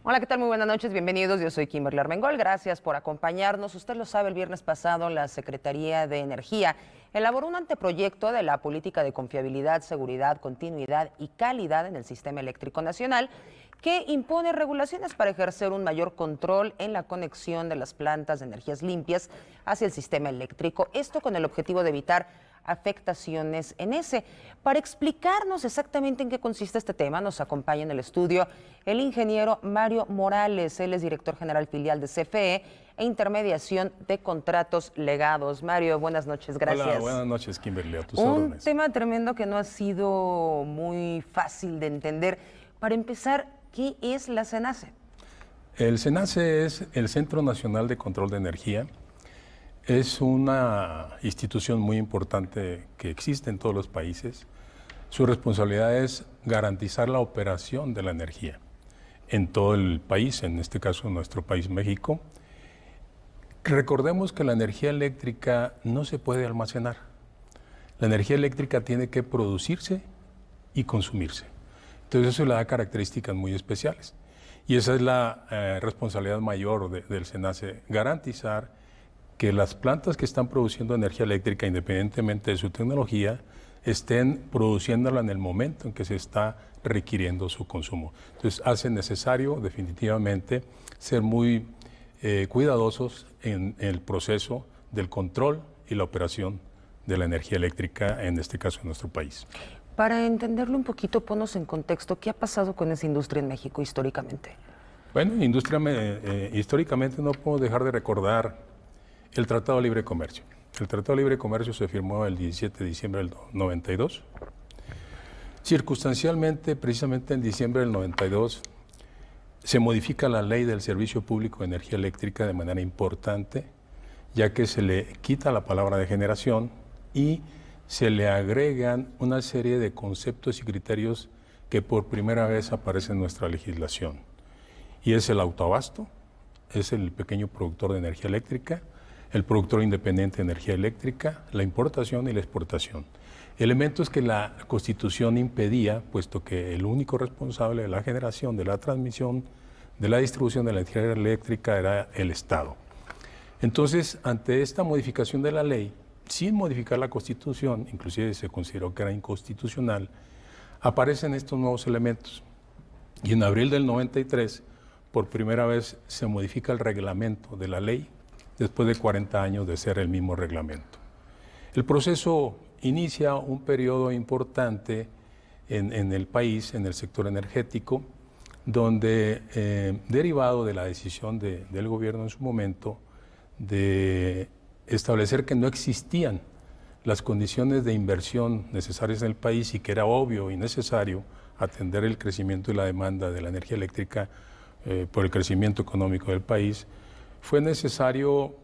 Hola, ¿qué tal? Muy buenas noches, bienvenidos. Yo soy Kimberly Armengol. Gracias por acompañarnos. Usted lo sabe, el viernes pasado la Secretaría de Energía elaboró un anteproyecto de la política de confiabilidad, seguridad, continuidad y calidad en el sistema eléctrico nacional que impone regulaciones para ejercer un mayor control en la conexión de las plantas de energías limpias hacia el sistema eléctrico. Esto con el objetivo de evitar afectaciones en ese. Para explicarnos exactamente en qué consiste este tema, nos acompaña en el estudio el ingeniero Mario Morales. Él es director general filial de CFE e intermediación de contratos legados. Mario, buenas noches, gracias. Hola, buenas noches, Kimberly, a tus órdenes. Un tema tremendo que no ha sido muy fácil de entender. Para empezar, ¿qué es la CENACE? El CENACE es el Centro Nacional de Control de Energía. Es una institución muy importante que existe en todos los países. Su responsabilidad es garantizar la operación de la energía en todo el país, en este caso en nuestro país, México. Recordemos que la energía eléctrica no se puede almacenar. La energía eléctrica tiene que producirse y consumirse. Entonces eso le da características muy especiales. Y esa es la responsabilidad mayor del CENACE, garantizar que las plantas que están produciendo energía eléctrica, independientemente de su tecnología, estén produciéndola en el momento en que se está requiriendo su consumo. Entonces hace necesario definitivamente ser muy cuidadosos en el proceso del control y la operación de la energía eléctrica, en este caso en nuestro país. Para entenderlo un poquito, ponos en contexto, ¿qué ha pasado con esa industria en México históricamente? Bueno, históricamente no podemos dejar de recordar el Tratado de Libre Comercio. El Tratado de Libre Comercio se firmó el 17 de diciembre del 92. Circunstancialmente, precisamente en diciembre del 92, se modifica la ley del Servicio Público de Energía Eléctrica de manera importante, ya que se le quita la palabra de generación y se le agregan una serie de conceptos y criterios que por primera vez aparecen en nuestra legislación. Y es el autoabasto, es el pequeño productor de energía eléctrica, el productor independiente de energía eléctrica, la importación y la exportación. Elementos que la Constitución impedía, puesto que el único responsable de la generación, de la transmisión, de la distribución de la energía eléctrica era el Estado. Entonces, ante esta modificación de la ley, sin modificar la Constitución, inclusive se consideró que era inconstitucional, aparecen estos nuevos elementos. Y en abril del 93, por primera vez se modifica el reglamento de la ley, después de 40 años de ser el mismo reglamento. El proceso inicia un periodo importante en el país, en el sector energético, donde, derivado de la decisión del gobierno en su momento, de establecer que no existían las condiciones de inversión necesarias en el país y que era obvio y necesario atender el crecimiento y la demanda de la energía eléctrica por el crecimiento económico del país, fue necesario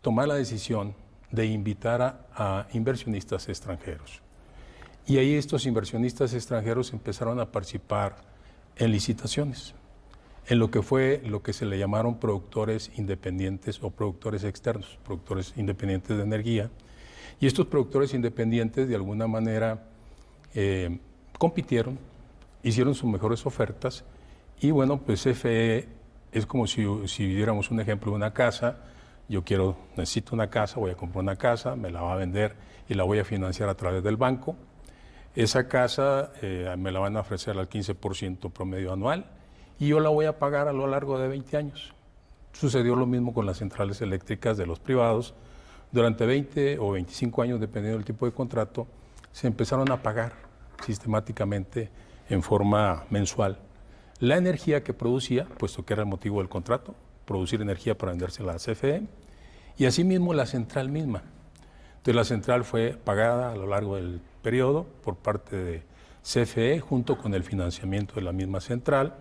tomar la decisión de invitar a inversionistas extranjeros. Y ahí estos inversionistas extranjeros empezaron a participar en licitaciones, en lo que se le llamaron productores independientes o productores externos, productores independientes de energía. Y estos productores independientes de alguna manera compitieron, hicieron sus mejores ofertas y bueno, pues CFE es como si diéramos un ejemplo de una casa. Yo necesito una casa, voy a comprar una casa, me la va a vender y la voy a financiar a través del banco. Esa casa me la van a ofrecer al 15% promedio anual y yo la voy a pagar a lo largo de 20 años. Sucedió lo mismo con las centrales eléctricas de los privados. Durante 20 o 25 años, dependiendo del tipo de contrato, se empezaron a pagar sistemáticamente en forma mensual la energía que producía, puesto que era el motivo del contrato, producir energía para vendérsela a CFE, y asimismo la central misma. Entonces la central fue pagada a lo largo del periodo por parte de CFE junto con el financiamiento de la misma central,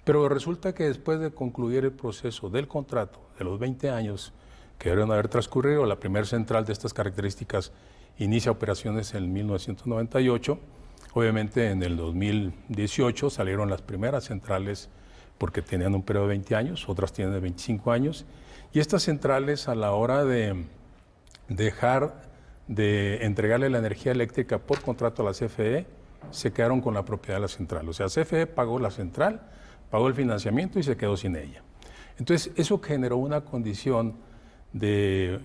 pero resulta que después de concluir el proceso del contrato de los 20 años que debieron haber transcurrido, la primera central de estas características inicia operaciones en 1998, obviamente en el 2018 salieron las primeras centrales porque tenían un periodo de 20 años, otras tienen de 25 años, y estas centrales a la hora de dejar de entregarle la energía eléctrica por contrato a la CFE, se quedaron con la propiedad de la central. O sea, CFE pagó la central pagó el financiamiento y se quedó sin ella. Entonces, eso generó una condición de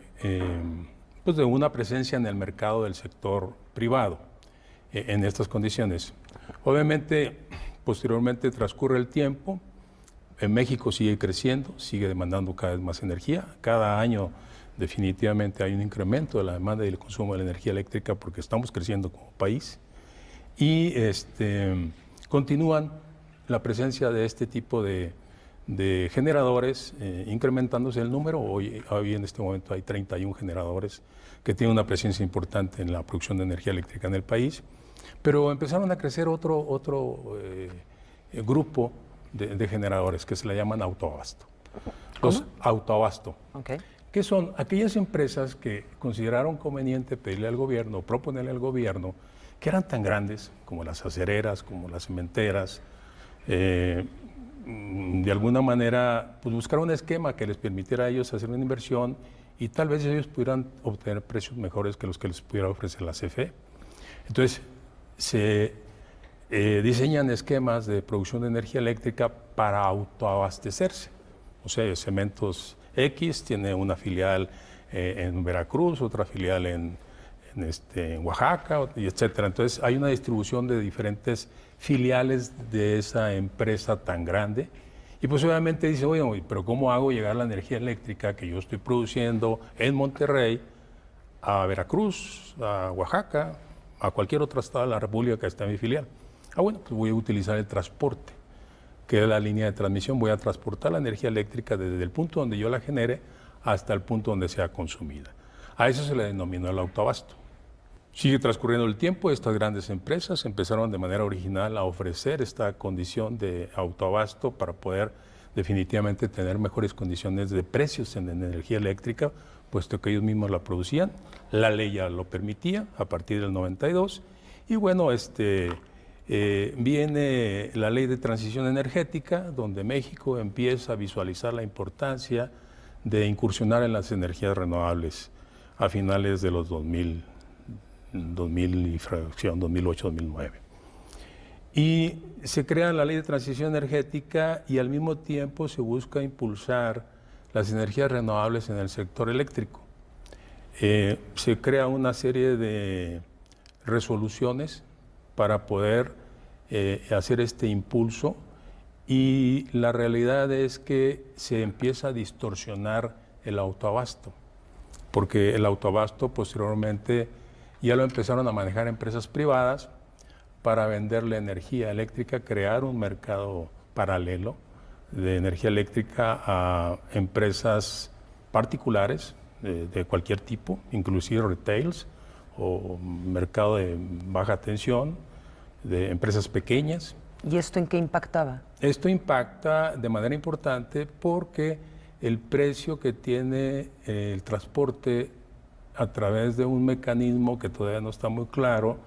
una presencia en el mercado del sector privado en estas condiciones. Obviamente, posteriormente transcurre el tiempo, en México sigue creciendo, sigue demandando cada vez más energía. Cada año definitivamente hay un incremento de la demanda y el consumo de la energía eléctrica porque estamos creciendo como país. Y continúan la presencia de este tipo de generadores, incrementándose el número. Hoy en este momento hay 31 generadores que tienen una presencia importante en la producción de energía eléctrica en el país. Pero empezaron a crecer otro grupo de generadores que se le llaman autoabasto. Los autoabasto, que son aquellas empresas que consideraron conveniente pedirle al gobierno, proponerle al gobierno, que eran tan grandes como las acereras, como las cementeras, de alguna manera pues, buscar un esquema que les permitiera a ellos hacer una inversión y tal vez ellos pudieran obtener precios mejores que los que les pudiera ofrecer la CFE. Entonces, se diseñan esquemas de producción de energía eléctrica para autoabastecerse. O sea, Cementos X tiene una filial en Veracruz, otra filial en Oaxaca, y etcétera. Entonces, hay una distribución de diferentes filiales de esa empresa tan grande. Y pues obviamente dice, oye, pero ¿cómo hago llegar la energía eléctrica que yo estoy produciendo en Monterrey a Veracruz, a Oaxaca, a cualquier otro estado de la República que está en mi filial? Bueno, pues voy a utilizar el transporte, que es la línea de transmisión. Voy a transportar la energía eléctrica desde el punto donde yo la genere hasta el punto donde sea consumida. A eso se le denominó el autoabasto. Sigue transcurriendo el tiempo, estas grandes empresas empezaron de manera original a ofrecer esta condición de autoabasto para poder definitivamente tener mejores condiciones de precios en energía eléctrica, puesto que ellos mismos la producían. La ley ya lo permitía a partir del 92. Y bueno, viene la Ley de Transición Energética, donde México empieza a visualizar la importancia de incursionar en las energías renovables a finales de los 2000 y fracción 2008-2009. Y se crea la Ley de Transición Energética y al mismo tiempo se busca impulsar las energías renovables en el sector eléctrico. Se crea una serie de resoluciones para poder hacer este impulso y la realidad es que se empieza a distorsionar el autoabasto, porque el autoabasto posteriormente ya lo empezaron a manejar empresas privadas para venderle energía eléctrica, crear un mercado paralelo de energía eléctrica a empresas particulares de cualquier tipo, inclusive retails o mercado de baja tensión, de empresas pequeñas. ¿Y esto en qué impactaba? Esto impacta de manera importante porque el precio que tiene el transporte a través de un mecanismo que todavía no está muy claro,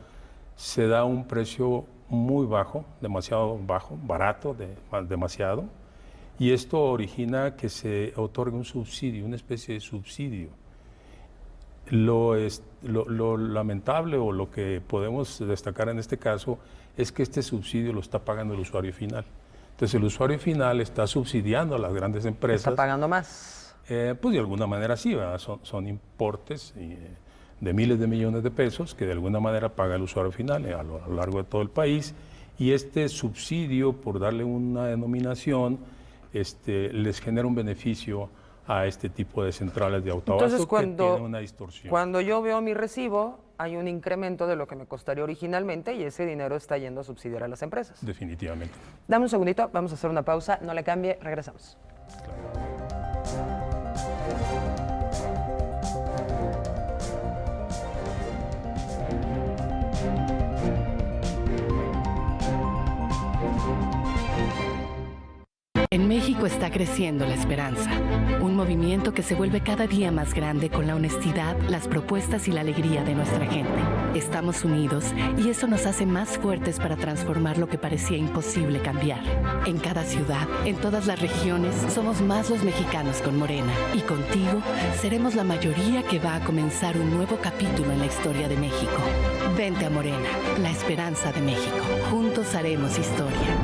se da un precio muy bajo, demasiado bajo, barato, demasiado, y esto origina que se otorgue un subsidio, una especie de subsidio. Lo lamentable o lo que podemos destacar en este caso es que este subsidio lo está pagando el usuario final. Entonces el usuario final está subsidiando a las grandes empresas. ¿Está pagando más? Pues de alguna manera sí, son importes de miles de millones de pesos que de alguna manera paga el usuario final a lo largo de todo el país, y este subsidio, por darle una denominación, les genera un beneficio a este tipo de centrales de autoabasto. Entonces, que tiene una distorsión. Cuando yo veo mi recibo, hay un incremento de lo que me costaría originalmente y ese dinero está yendo a subsidiar a las empresas. Definitivamente. Dame un segundito, vamos a hacer una pausa, no le cambie, regresamos. Claro. En México está creciendo la esperanza, un movimiento que se vuelve cada día más grande con la honestidad, las propuestas y la alegría de nuestra gente. Estamos unidos y eso nos hace más fuertes para transformar lo que parecía imposible cambiar. En cada ciudad, en todas las regiones, somos más los mexicanos con Morena. Y contigo, seremos la mayoría que va a comenzar un nuevo capítulo en la historia de México. Vente a Morena, la esperanza de México. Juntos haremos historia.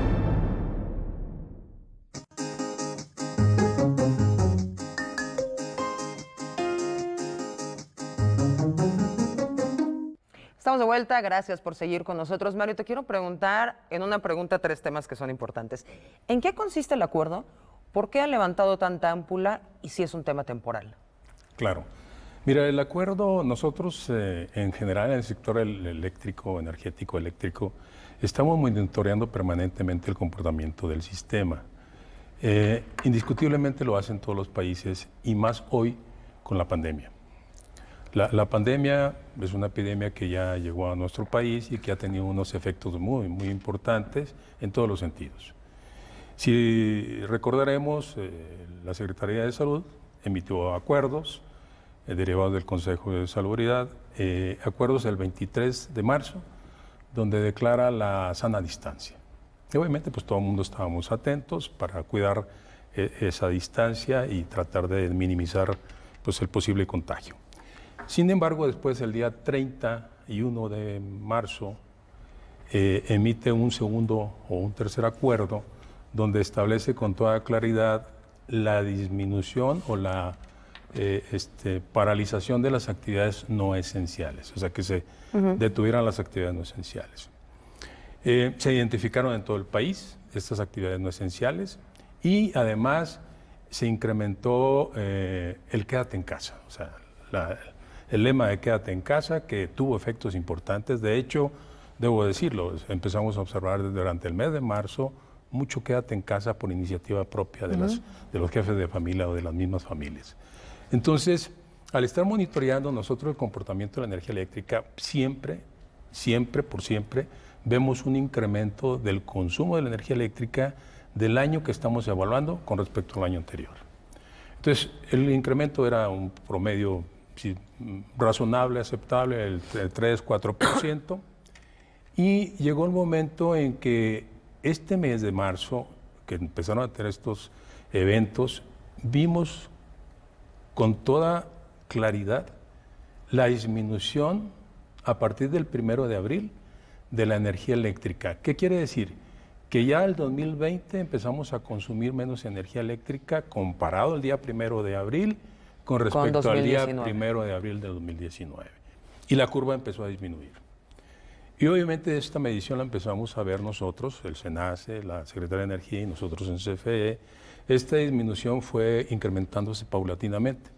Estamos de vuelta, gracias por seguir con nosotros. Mario, te quiero preguntar en una pregunta 3 temas que son importantes. ¿En qué consiste el acuerdo? ¿Por qué han levantado tanta ámpula y si es un tema temporal? Claro. Mira, el acuerdo, nosotros en general en el sector eléctrico, energético, eléctrico, estamos monitoreando permanentemente el comportamiento del sistema. Indiscutiblemente lo hacen todos los países y más hoy con la pandemia. La pandemia es una epidemia que ya llegó a nuestro país y que ha tenido unos efectos muy, muy importantes en todos los sentidos. Si recordaremos, la Secretaría de Salud emitió acuerdos derivados del Consejo de Salubridad, acuerdos el 23 de marzo, donde declara la sana distancia. Y obviamente pues todo el mundo estábamos atentos para cuidar esa distancia y tratar de minimizar pues el posible contagio. Sin embargo, después el día 31 de marzo emite un segundo o un tercer acuerdo donde establece con toda claridad la disminución o la paralización de las actividades no esenciales, o sea que se detuvieran las actividades no esenciales. Se identificaron en todo el país estas actividades no esenciales y además se incrementó el quédate en casa, o sea, el lema de quédate en casa que tuvo efectos importantes. De hecho, debo decirlo, empezamos a observar durante el mes de marzo mucho quédate en casa por iniciativa propia de los jefes de familia o de las mismas familias. Entonces, al estar monitoreando nosotros el comportamiento de la energía eléctrica, siempre vemos un incremento del consumo de la energía eléctrica del año que estamos evaluando con respecto al año anterior. Entonces, el incremento era un promedio razonable, aceptable, el 3-4%, y llegó el momento en que este mes de marzo, que empezaron a tener estos eventos, vimos con toda claridad la disminución a partir del 1 de abril de la energía eléctrica. ¿Qué quiere decir? Que ya el 2020 empezamos a consumir menos energía eléctrica comparado el día 1 de abril con respecto al día 1 de abril de 2019. Y la curva empezó a disminuir. Y obviamente esta medición la empezamos a ver nosotros, el SENACE, la Secretaría de Energía y nosotros en CFE. Esta disminución fue incrementándose paulatinamente.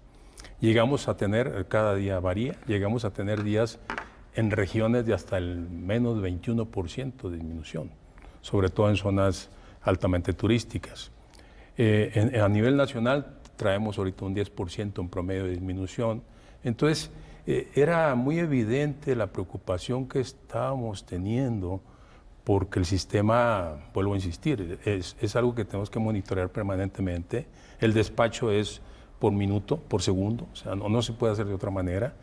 Llegamos a tener, cada día varía, llegamos a tener días en regiones de hasta el menos 21% de disminución, sobre todo en zonas altamente turísticas. A nivel nacional traemos ahorita un 10% en promedio de disminución. Entonces, era muy evidente la preocupación que estábamos teniendo porque el sistema, vuelvo a insistir, es algo que tenemos que monitorear permanentemente. El despacho es por minuto, por segundo, o sea, no se puede hacer de otra manera.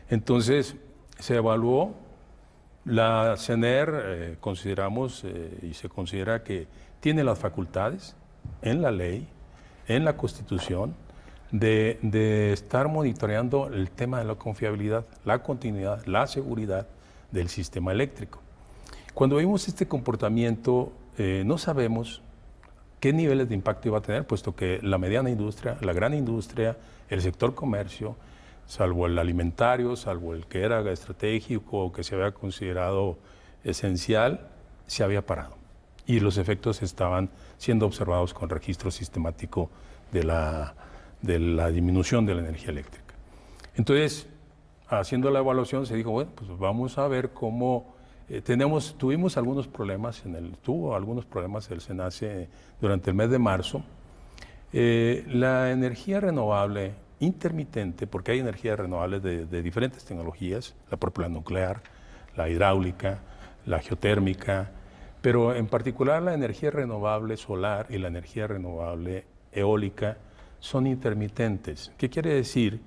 Entonces, se evaluó, la CENER consideramos y se considera que tiene las facultades en la ley, en la Constitución, de estar monitoreando el tema de la confiabilidad, la continuidad, la seguridad del sistema eléctrico. Cuando vimos este comportamiento, no sabemos qué niveles de impacto iba a tener, puesto que la mediana industria, la gran industria, el sector comercio, salvo el alimentario, salvo el que era estratégico o que se había considerado esencial, se había parado. Y los efectos estaban siendo observados con registro sistemático de la disminución de la energía eléctrica. Entonces, haciendo la evaluación, se dijo, bueno, pues vamos a ver cómo tuvimos algunos problemas, tuvo algunos problemas el SENACE durante el mes de marzo. La energía renovable intermitente, porque hay energías renovables de diferentes tecnologías, la propia nuclear, la hidráulica, la geotérmica, pero en particular la energía renovable solar y la energía renovable eólica son intermitentes. ¿Qué quiere decir?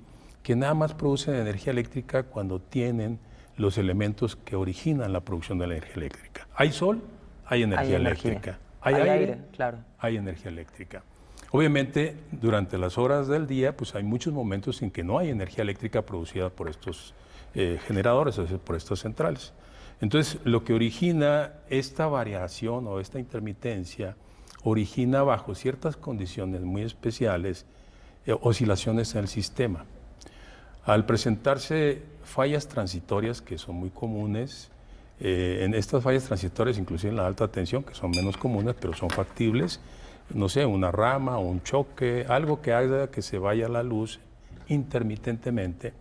Que nada más producen energía eléctrica cuando tienen los elementos que originan la producción de la energía eléctrica. Hay sol, hay energía eléctrica. Hay aire, claro. Hay energía eléctrica. Obviamente, durante las horas del día, pues hay muchos momentos en que no hay energía eléctrica producida por estos generadores, es decir, por estas centrales. Entonces, lo que origina esta variación o esta intermitencia, origina bajo ciertas condiciones muy especiales oscilaciones en el sistema. Al presentarse fallas transitorias que son muy comunes, en estas fallas transitorias, inclusive en la alta tensión, que son menos comunes, pero son factibles, no sé, una rama, un choque, algo que haga que se vaya la luz intermitentemente.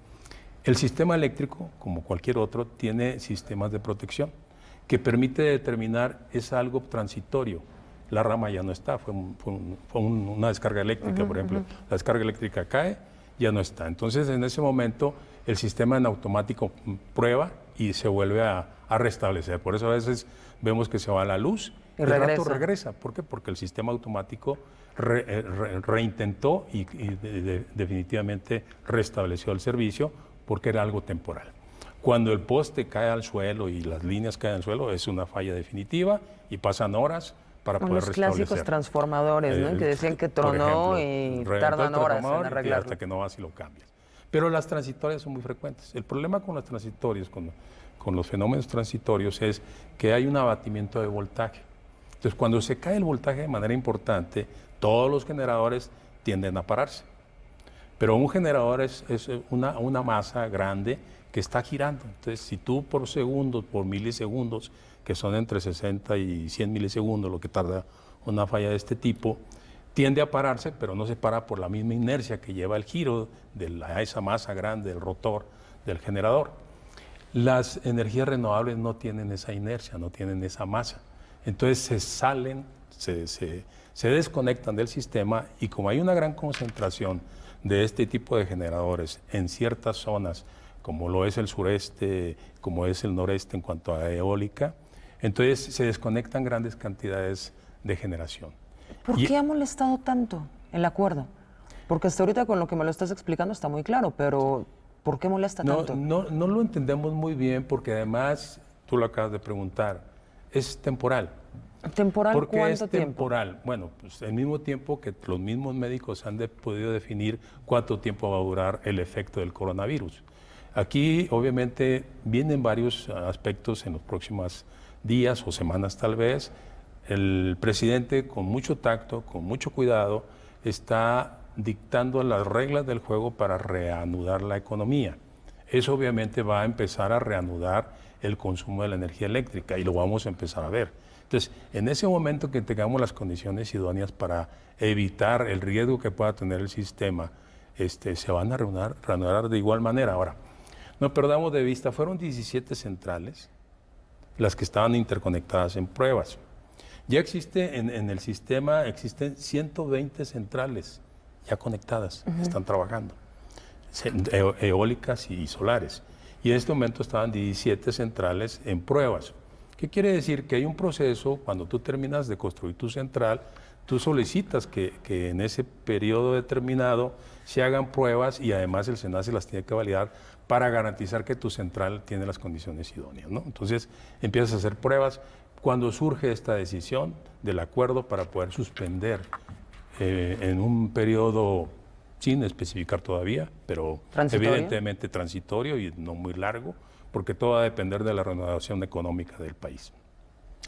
El sistema eléctrico, como cualquier otro, tiene sistemas de protección que permite determinar es algo transitorio. La rama ya no está, fue una descarga eléctrica, por ejemplo. La descarga eléctrica cae, ya no está. Entonces, en ese momento, el sistema en automático prueba y se vuelve a restablecer. Por eso a veces vemos que se va la luz y al rato regresa. ¿Por qué? Porque el sistema automático reintentó y definitivamente restableció el servicio porque era algo temporal. Cuando el poste cae al suelo y las líneas caen al suelo, es una falla definitiva y pasan horas para poder restablecer. Los clásicos transformadores, ¿no? Que decían que tronó y tardan horas en arreglarlo. Hasta que no vas y lo cambias. Pero las transitorias son muy frecuentes. El problema con las transitorias, con los fenómenos transitorios, es que hay un abatimiento de voltaje. Entonces, cuando se cae el voltaje de manera importante, todos los generadores tienden a pararse. Pero un generador es una masa grande que está girando. Entonces, si tú por segundos, por milisegundos, que son entre 60 y 100 milisegundos lo que tarda una falla de este tipo, tiende a pararse, pero no se para por la misma inercia que lleva el giro de esa masa grande del rotor del generador. Las energías renovables no tienen esa inercia, no tienen esa masa. Entonces se salen, se desconectan del sistema y como hay una gran concentración de este tipo de generadores en ciertas zonas, como lo es el sureste, como es el noreste en cuanto a eólica, entonces se desconectan grandes cantidades de generación. ¿Por qué ha molestado tanto el acuerdo? Porque hasta ahorita con lo que me lo estás explicando está muy claro, pero ¿por qué molesta tanto? No lo entendemos muy bien porque además, tú lo acabas de preguntar, es temporal. ¿Temporal cuánto tiempo? ¿Por qué es temporal? Bueno, pues el mismo tiempo que los mismos médicos han podido definir cuánto tiempo va a durar el efecto del coronavirus. Aquí, obviamente, vienen varios aspectos en los próximos días o semanas tal vez. El presidente, con mucho tacto, con mucho cuidado, está dictando las reglas del juego para reanudar la economía. Eso obviamente va a empezar a reanudar el consumo de la energía eléctrica y lo vamos a empezar a ver. Entonces, en ese momento que tengamos las condiciones idóneas para evitar el riesgo que pueda tener el sistema, se van a reanudar de igual manera. Ahora, no perdamos de vista, fueron 17 centrales las que estaban interconectadas en pruebas. Ya existe en el sistema, existen 120 centrales ya conectadas, están trabajando, eólicas y solares. Y en este momento estaban 17 centrales en pruebas. ¿Qué quiere decir? Que hay un proceso, cuando tú terminas de construir tu central, tú solicitas que en ese periodo determinado se hagan pruebas y además el SENACE las tiene que validar para garantizar que tu central tiene las condiciones idóneas, ¿no? Entonces empiezas a hacer pruebas. Cuando surge esta decisión del acuerdo para poder suspender en un periodo sin especificar todavía, pero evidentemente transitorio y no muy largo, porque todo va a depender de la renovación económica del país.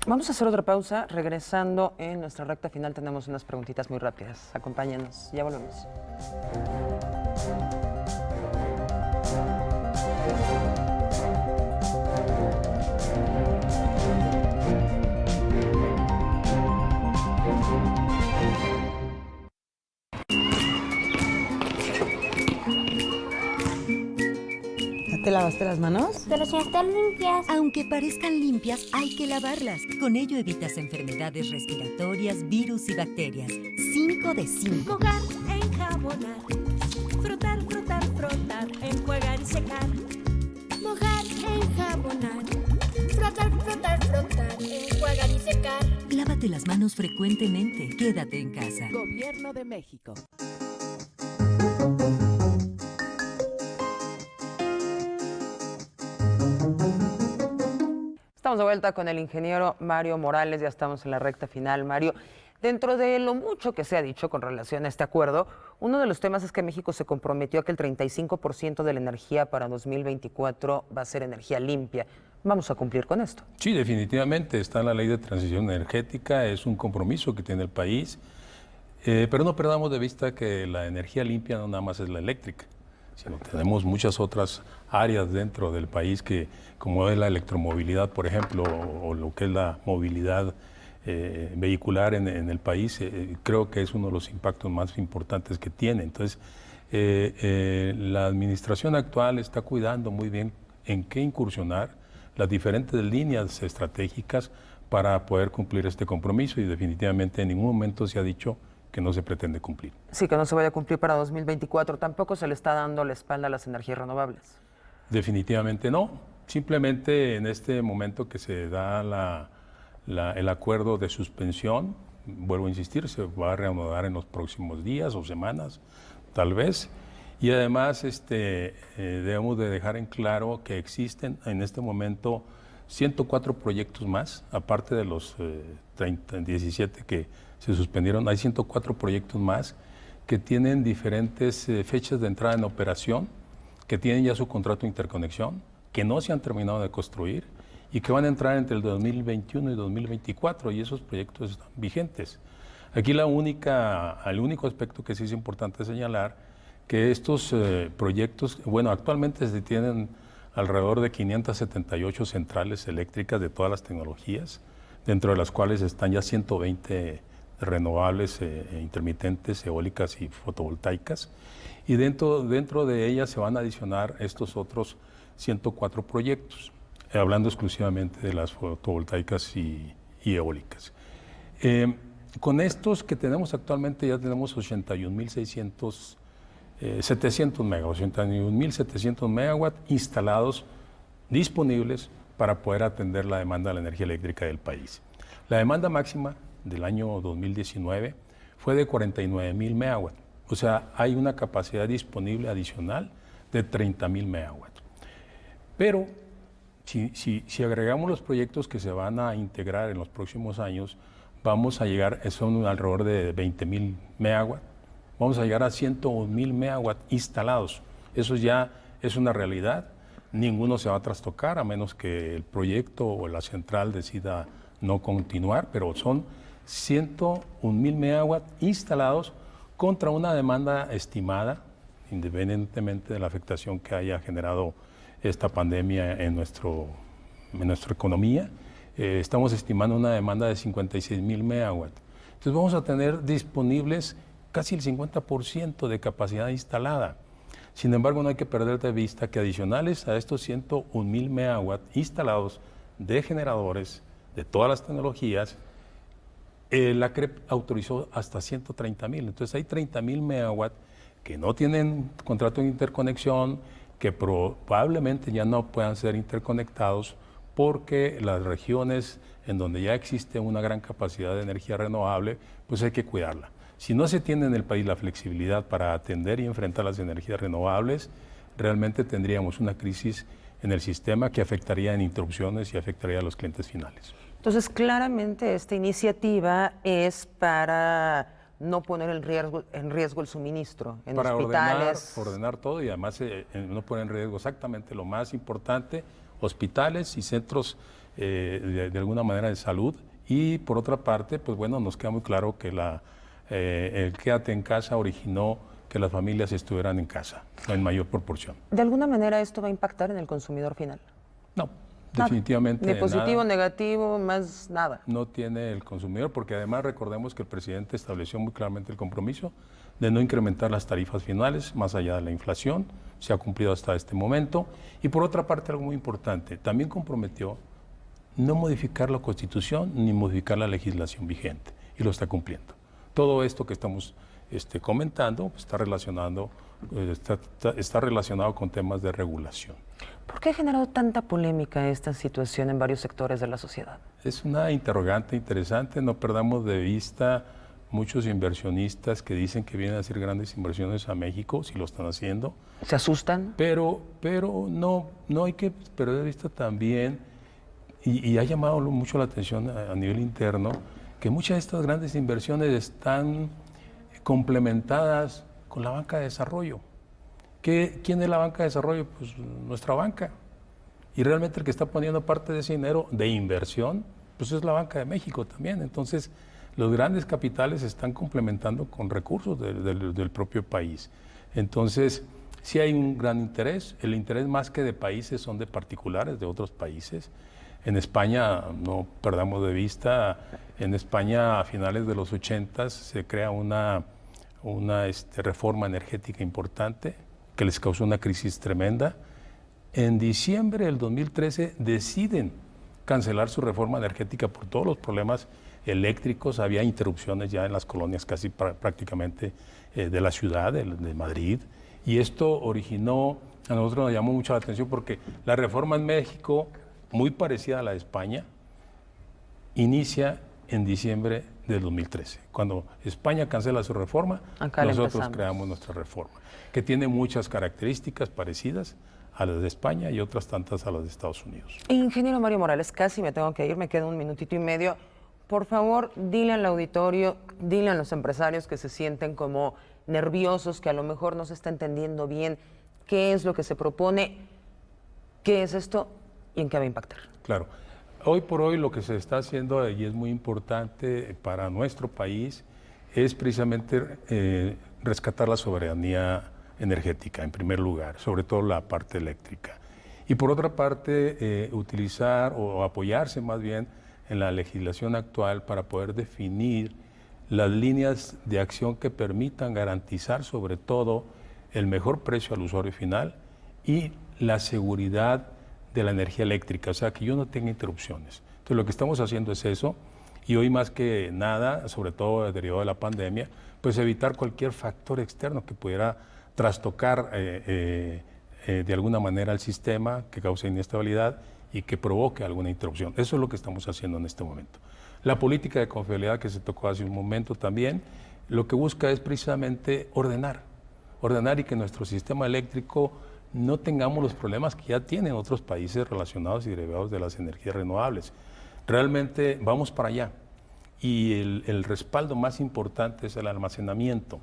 Vamos a hacer otra pausa. Regresando en nuestra recta final tenemos unas preguntitas muy rápidas. Acompáñenos, ya volvemos. ¿Te lavaste las manos? Pero si están limpias. Aunque parezcan limpias, hay que lavarlas. Con ello evitas enfermedades respiratorias, virus y bacterias. 5 de 5. Mojar, enjabonar. Frotar, frotar, frotar. Enjuagar y secar. Mojar, enjabonar. Frotar, frotar, frotar. Enjuagar y secar. Lávate las manos frecuentemente. Quédate en casa. Gobierno de México. Estamos de vuelta con el ingeniero Mario Morales, ya estamos en la recta final. Mario, dentro de lo mucho que se ha dicho con relación a este acuerdo, uno de los temas es que México se comprometió a que el 35% de la energía para 2024 va a ser energía limpia. ¿Vamos a cumplir con esto? Sí, definitivamente, está en la Ley de Transición Energética, es un compromiso que tiene el país, pero no perdamos de vista que la energía limpia no nada más es la eléctrica, sino tenemos muchas otras áreas dentro del país que, como es la electromovilidad, por ejemplo, o lo que es la movilidad vehicular en el país, creo que es uno de los impactos más importantes que tiene. Entonces, la administración actual está cuidando muy bien en qué incursionar, las diferentes líneas estratégicas para poder cumplir este compromiso, y definitivamente en ningún momento se ha dicho que no se pretende cumplir. Sí, que no se vaya a cumplir para 2024. Tampoco se le está dando la espalda a las energías renovables. Definitivamente no. Simplemente en este momento que se da el acuerdo de suspensión, vuelvo a insistir, se va a reanudar en los próximos días o semanas, tal vez. Y además debemos de dejar en claro que existen en este momento 104 proyectos más, aparte de los 17 que se suspendieron, hay 104 proyectos más que tienen diferentes fechas de entrada en operación, que tienen ya su contrato de interconexión, que no se han terminado de construir y que van a entrar entre el 2021 y 2024, y esos proyectos están vigentes. Aquí el único aspecto que sí es importante señalar, que estos proyectos, bueno, actualmente se tienen alrededor de 578 centrales eléctricas de todas las tecnologías, dentro de las cuales están ya 120 renovables, intermitentes, eólicas y fotovoltaicas, y dentro de ellas se van a adicionar estos otros 104 proyectos, hablando exclusivamente de las fotovoltaicas y eólicas. Con estos que tenemos actualmente ya tenemos 81.700 megawatts instalados, disponibles para poder atender la demanda de la energía eléctrica del país. La demanda máxima del año 2019 fue de 49.000 megawatts, o sea, hay una capacidad disponible adicional de 30.000 megawatts. Pero si agregamos los proyectos que se van a integrar en los próximos años, vamos a llegar, son alrededor de 20.000 megawatts, vamos a llegar a 101.000 megawatts instalados. Eso ya es una realidad, ninguno se va a trastocar a menos que el proyecto o la central decida no continuar, pero son 101.000 megawatts instalados contra una demanda estimada, independientemente de la afectación que haya generado esta pandemia en nuestra economía. Estamos estimando una demanda de 56.000 megawatts. Entonces vamos a tener disponibles casi el 50% de capacidad instalada. Sin embargo, no hay que perder de vista que adicionales a estos 101.000 megawatts instalados de generadores de todas las tecnologías, la CREP autorizó hasta 130.000. Entonces hay 30.000 megawatts que no tienen contrato de interconexión, que probablemente ya no puedan ser interconectados porque las regiones en donde ya existe una gran capacidad de energía renovable, pues hay que cuidarla. Si no se tiene en el país la flexibilidad para atender y enfrentar las energías renovables, realmente tendríamos una crisis en el sistema que afectaría en interrupciones y afectaría a los clientes finales. Entonces, claramente esta iniciativa es para no poner en riesgo el suministro en para hospitales. Ordenar todo, y además no poner en riesgo exactamente lo más importante, hospitales y centros de alguna manera de salud. Y por otra parte, pues bueno, nos queda muy claro que el quédate en casa originó que las familias estuvieran en casa en mayor proporción. ¿De alguna manera esto va a impactar en el consumidor final? No, definitivamente nada. Ni positivo, nada. Negativo, más nada. No tiene el consumidor, porque además recordemos que el presidente estableció muy claramente el compromiso de no incrementar las tarifas finales más allá de la inflación. Se ha cumplido hasta este momento. Y por otra parte, algo muy importante, también comprometió no modificar la Constitución ni modificar la legislación vigente, y lo está cumpliendo. Todo esto que estamos comentando está relacionado con temas de regulación. ¿Por qué ha generado tanta polémica esta situación en varios sectores de la sociedad? Es una interrogante interesante. No perdamos de vista muchos inversionistas que dicen que vienen a hacer grandes inversiones a México, si lo están haciendo. ¿Se asustan? Pero no hay que perder de vista también, y ha llamado mucho la atención a nivel interno, que muchas de estas grandes inversiones están complementadas con la banca de desarrollo. ¿Quién es la banca de desarrollo? Pues nuestra banca. Y realmente el que está poniendo parte de ese dinero de inversión, pues es la Banca de México también. Entonces, los grandes capitales se están complementando con recursos del propio país. Entonces, Sí hay un gran interés, el interés más que de países son de particulares, de otros países. En España, no perdamos de vista, en España a finales de los 80 se crea una reforma energética importante que les causó una crisis tremenda. En diciembre del 2013 deciden cancelar su reforma energética por todos los problemas eléctricos. Había interrupciones ya en las colonias casi prácticamente de la ciudad, de Madrid. Y esto originó, a nosotros nos llamó mucho la atención porque la reforma en México, muy parecida a la de España, inicia en diciembre del 2013. Cuando España cancela su reforma, nosotros creamos nuestra reforma, que tiene muchas características parecidas a las de España y otras tantas a las de Estados Unidos. Ingeniero Mario Morales, casi me tengo que ir, me queda un minutito y medio. Por favor, dile al auditorio, dile a los empresarios que se sienten como nerviosos, que a lo mejor no se está entendiendo bien qué es lo que se propone, qué es esto y en qué va a impactar. Claro. Hoy por hoy lo que se está haciendo, y es muy importante para nuestro país, es precisamente rescatar la soberanía energética, en primer lugar, sobre todo la parte eléctrica. Y por otra parte, utilizar o apoyarse más bien en la legislación actual para poder definir las líneas de acción que permitan garantizar sobre todo el mejor precio al usuario final y la seguridad de la energía eléctrica, o sea, que yo no tenga interrupciones. Entonces, lo que estamos haciendo es eso, y hoy más que nada, sobre todo derivado de la pandemia, pues evitar cualquier factor externo que pudiera trastocar de alguna manera el sistema, que cause inestabilidad y que provoque alguna interrupción. Eso es lo que estamos haciendo en este momento. La política de confiabilidad que se tocó hace un momento también, lo que busca es precisamente ordenar y que nuestro sistema eléctrico no tengamos los problemas que ya tienen otros países relacionados y derivados de las energías renovables. Realmente vamos para allá y el respaldo más importante es el almacenamiento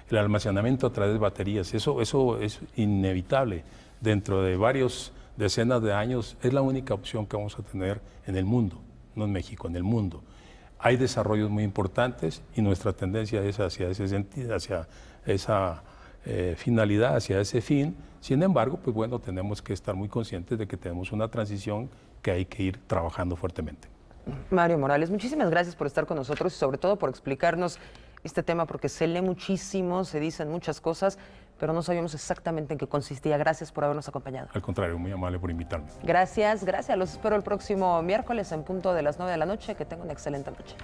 a través de baterías. Eso es inevitable. Dentro de varios decenas de años es la única opción que vamos a tener en el mundo, no en México, en el mundo. Hay desarrollos muy importantes y nuestra tendencia es hacia ese sentido, hacia esa finalidad, hacia ese fin. Sin embargo, pues bueno, tenemos que estar muy conscientes de que tenemos una transición que hay que ir trabajando fuertemente. Mario Morales, muchísimas gracias por estar con nosotros y sobre todo por explicarnos este tema, porque se lee muchísimo, se dicen muchas cosas, pero no sabíamos exactamente en qué consistía. Gracias por habernos acompañado. Al contrario, muy amable por invitarme. Gracias. Los espero el próximo miércoles en punto de las 9 de la noche. Que tengan una excelente noche.